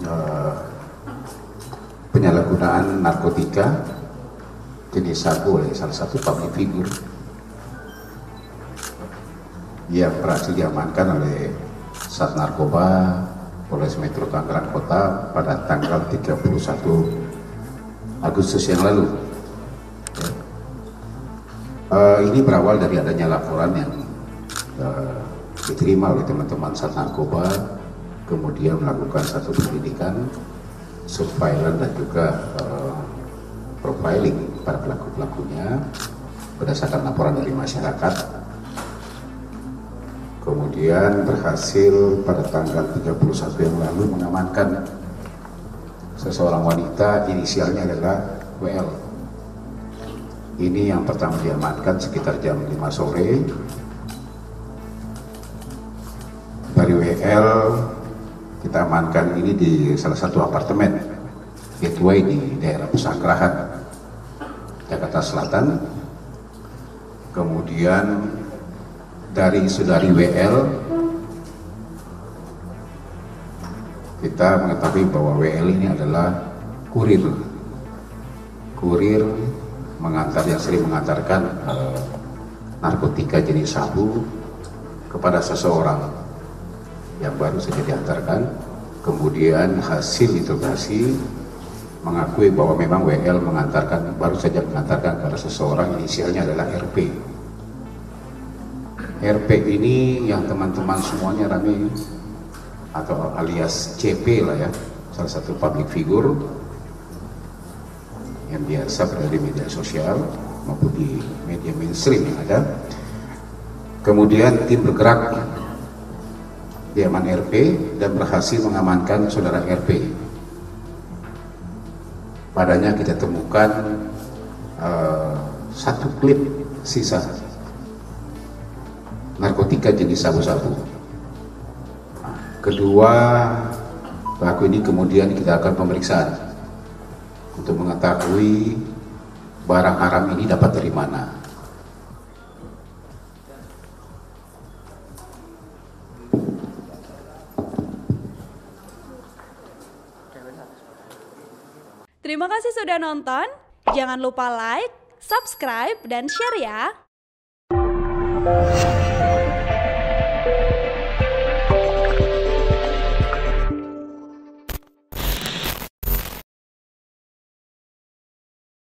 eh, penyalahgunaan narkotika jenis sabu oleh salah satu public figure yang berhasil diamankan oleh Sat Narkoba Polres Metro Tangerang Kota pada tanggal 31 Agustus yang lalu. Ini berawal dari adanya laporan yang diterima oleh teman-teman Sat Narkoba, kemudian melakukan satu penyelidikan, surveillance dan juga profiling para pelaku-pelakunya berdasarkan laporan dari masyarakat. Kemudian berhasil pada tanggal 31 yang lalu mengamankan seseorang wanita, inisialnya adalah WL. Ini yang pertama diamankan sekitar jam 5 sore. Dari WL kita amankan ini di salah satu apartemen Gateway di daerah Pesanggerahan, Jakarta Selatan. Kemudian dari saudari WL kita mengetahui bahwa WL ini adalah kurir mengantar, yang sering mengantarkan narkotika jenis sabu kepada seseorang yang baru saja diantarkan. Kemudian hasil interogasi mengakui bahwa memang WL baru saja mengantarkan kepada seseorang, inisialnya adalah RP. RP ini yang teman-teman semuanya rame atau alias CP lah ya, salah satu public figure yang biasa berada di media sosial maupun di media mainstream yang ada. Kemudian tim bergerak di aman RP dan berhasil mengamankan saudara RP. Padanya kita temukan satu klip sisa narkotika jenis sabu-sabu. Kedua pelaku ini kemudian kita akan pemeriksaan untuk mengetahui barang haram ini dapat dari mana. Terima kasih sudah nonton. Jangan lupa like, subscribe, dan share ya.